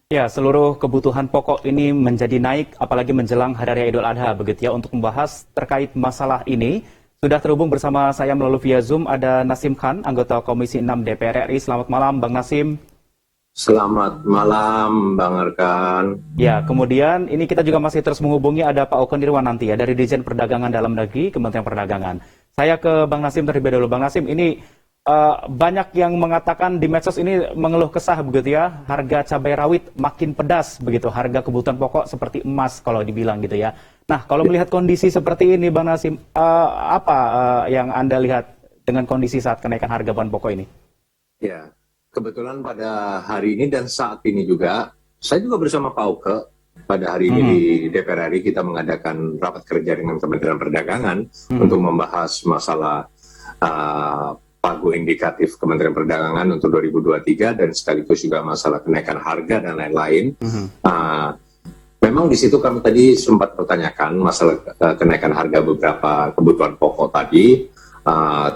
Ya, seluruh kebutuhan pokok ini menjadi naik, apalagi menjelang Hari Raya Idul Adha, begitu ya. Untuk membahas terkait masalah ini, sudah terhubung bersama saya melalui via Zoom, ada Nasim Khan, anggota Komisi 6 DPR RI. Selamat malam, Bang Nasim. Selamat malam, Bang Arkan. Ya, kemudian ini kita juga masih terus menghubungi ada Pak Oke Nirwananti ya, dari Dirjen Perdagangan Dalam Negeri, Kementerian Perdagangan. Saya ke Bang Nasim terlebih dahulu. Bang Nasim, ini banyak yang mengatakan di medsos ini mengeluh kesah begitu ya, harga cabai rawit makin pedas begitu, harga kebutuhan pokok seperti emas kalau dibilang gitu ya. Nah, kalau melihat kondisi seperti ini, Bang Nasim, apa yang Anda lihat dengan kondisi saat kenaikan harga bahan pokok ini? Ya, kebetulan pada hari ini dan saat ini juga, saya juga bersama Pak Oke pada hari ini di DPR RI kita mengadakan rapat kerja dengan Kementerian Perdagangan untuk membahas masalah pagu indikatif Kementerian Perdagangan untuk 2023 dan sekaligus juga masalah kenaikan harga dan lain-lain. Memang di situ kami tadi sempat pertanyakan masalah kenaikan harga beberapa kebutuhan pokok tadi.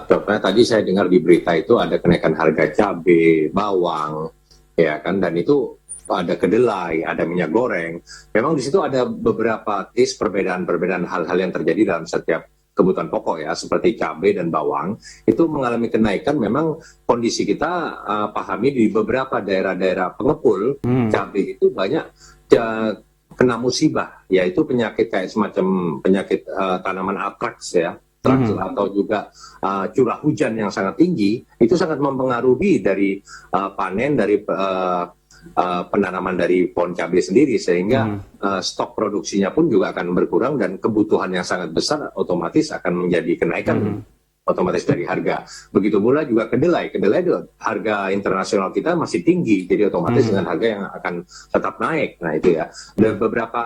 Contohnya tadi saya dengar di berita itu ada kenaikan harga cabai, bawang, ya kan, dan itu ada kedelai, ada minyak goreng. Memang di situ ada beberapa perbedaan hal-hal yang terjadi dalam setiap kebutuhan pokok ya, seperti cabai dan bawang itu mengalami kenaikan. Memang kondisi kita pahami di beberapa daerah-daerah pengepul cabai itu banyak kena musibah, yaitu penyakit kayak semacam penyakit tanaman antraks ya, atau juga curah hujan yang sangat tinggi itu sangat mempengaruhi dari panen dari penanaman dari pohon cabai sendiri, sehingga stok produksinya pun juga akan berkurang dan kebutuhan yang sangat besar otomatis akan menjadi kenaikan otomatis dari harga. Begitu pula juga kedelai itu harga internasional kita masih tinggi, jadi otomatis dengan harga yang akan tetap naik. Nah itu ya, dan beberapa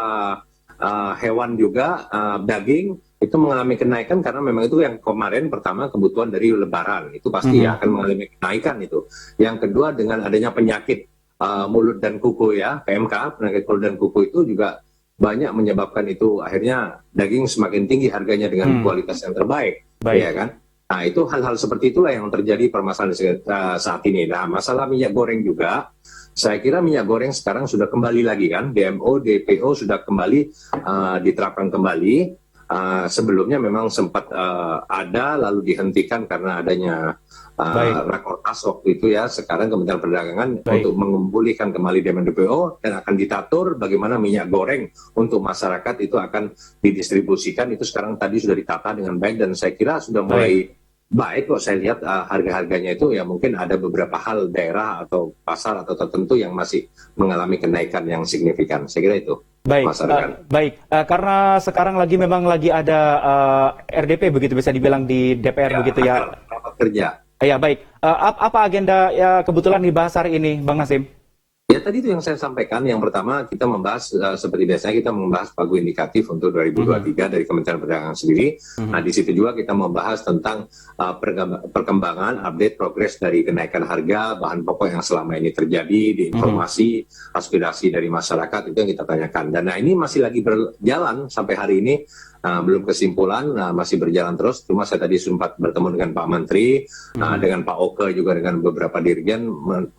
hewan juga daging itu mengalami kenaikan karena memang itu yang kemarin pertama kebutuhan dari lebaran itu pasti ya akan mengalami kenaikan itu. Yang kedua dengan adanya penyakit mulut dan kuku ya, PMK, penyakit mulut dan kuku itu juga banyak menyebabkan itu akhirnya daging semakin tinggi harganya dengan kualitas yang terbaik. Ya kan? Nah itu hal-hal seperti itulah yang terjadi permasalahan saat ini. Nah masalah minyak goreng juga, saya kira minyak goreng sekarang sudah kembali lagi kan, DMO, DPO sudah kembali diterapkan kembali. Sebelumnya memang sempat ada lalu dihentikan karena adanya rakortas waktu itu ya. Sekarang Kementerian Perdagangan untuk memulihkan kembali DMO dan akan diatur bagaimana minyak goreng untuk masyarakat itu akan didistribusikan. Itu sekarang tadi sudah ditata dengan baik dan saya kira sudah mulai baik kok. Saya lihat harga-harganya itu ya, mungkin ada beberapa hal daerah atau pasar atau tertentu yang masih mengalami kenaikan yang signifikan. Saya kira itu. Baik, karena sekarang memang lagi ada RDP begitu bisa dibilang di DPR Ya, begitu ya. rapat kerja. Ya baik, apa agenda ya kebetulan dibahas hari ini, Bang Nasim? Ya tadi itu yang saya sampaikan. Yang pertama kita membahas seperti biasanya kita membahas pagu indikatif untuk 2023 dari Kementerian Perdagangan sendiri. Nah di situ juga kita membahas tentang perkembangan, update progres dari kenaikan harga bahan pokok yang selama ini terjadi, di informasi, aspirasi dari masyarakat itu yang kita tanyakan. Dan nah ini masih lagi berjalan sampai hari ini. Belum kesimpulan, masih berjalan terus. Cuma saya tadi sempat bertemu dengan Pak Menteri, dengan Pak Oke juga dengan beberapa dirjen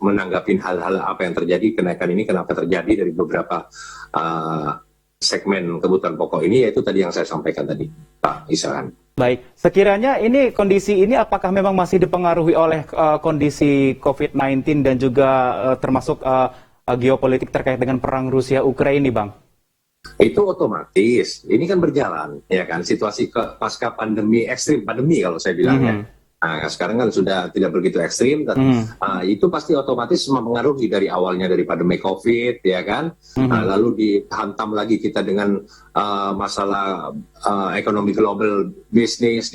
menanggapi hal-hal apa yang terjadi, kenaikan ini kenapa terjadi dari beberapa segmen kebutuhan pokok ini, yaitu tadi yang saya sampaikan tadi, Pak Isahan. Baik, sekiranya ini kondisi ini apakah memang masih dipengaruhi oleh kondisi COVID-19 dan juga termasuk geopolitik terkait dengan perang Rusia-Ukraina, Bang? Itu otomatis, ini kan berjalan, ya kan, situasi pasca pandemi, ekstrim pandemi kalau saya bilangnya. Nah, sekarang kan sudah tidak begitu ekstrim, dan itu pasti otomatis mempengaruhi dari awalnya dari pandemi COVID, ya kan. Lalu dihantam lagi kita dengan masalah ekonomi global bisnis,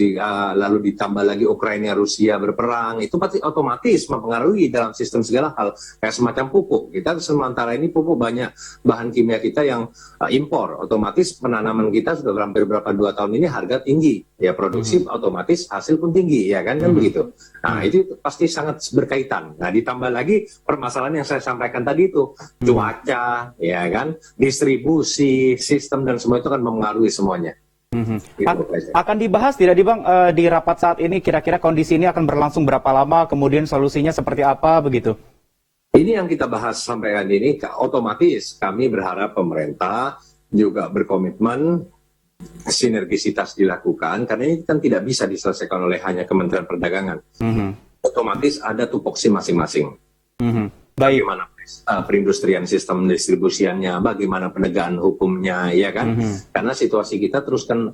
lalu ditambah lagi Ukraina Rusia berperang, itu pasti otomatis mempengaruhi dalam sistem segala hal. Kayak semacam pupuk, kita sementara ini pupuk banyak bahan kimia kita yang impor, otomatis penanaman kita sudah hampir berapa 2 tahun ini harga tinggi, ya produksi otomatis hasil pun tinggi, ya kan begitu. Nah itu pasti sangat berkaitan. Nah ditambah lagi permasalahan yang saya sampaikan tadi itu, cuaca, ya kan, distribusi, sistem dan semua itu kan mempengaruhi semuanya. Akan dibahas tidak di Bang di rapat saat ini, kira-kira kondisi ini akan berlangsung berapa lama, kemudian solusinya seperti apa begitu? Ini yang kita bahas sampai hari ini, otomatis kami berharap pemerintah juga berkomitmen, sinergisitas dilakukan, karena ini kan tidak bisa diselesaikan oleh hanya Kementerian Perdagangan. Otomatis ada tupoksi masing-masing. Baik. Bagaimana perindustrian sistem distribusiannya, bagaimana penegakan hukumnya, ya kan? Karena situasi kita terus kan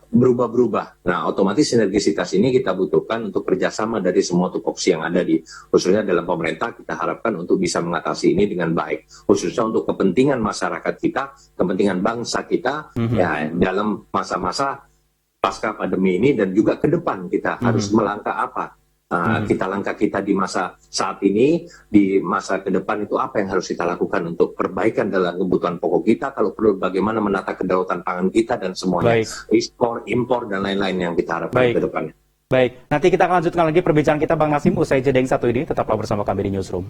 berubah-berubah. Nah, otomatis sinergisitas ini kita butuhkan untuk kerjasama dari semua tupoksi yang ada di, khususnya dalam pemerintah, kita harapkan untuk bisa mengatasi ini dengan baik. Khususnya untuk kepentingan masyarakat kita, kepentingan bangsa kita, ya dalam masa-masa pasca pandemi ini dan juga ke depan kita harus melangkah apa. Langkah kita di masa saat ini, di masa ke depan itu apa yang harus kita lakukan untuk perbaikan dalam kebutuhan pokok kita, kalau perlu bagaimana menata kedaulatan pangan kita dan semuanya, ekspor, impor dan lain-lain yang kita harapkan ke depannya. Baik, nanti kita akan lanjutkan lagi perbincangan kita Bang Nasim usai jeda yang satu ini, tetaplah bersama kami di Newsroom.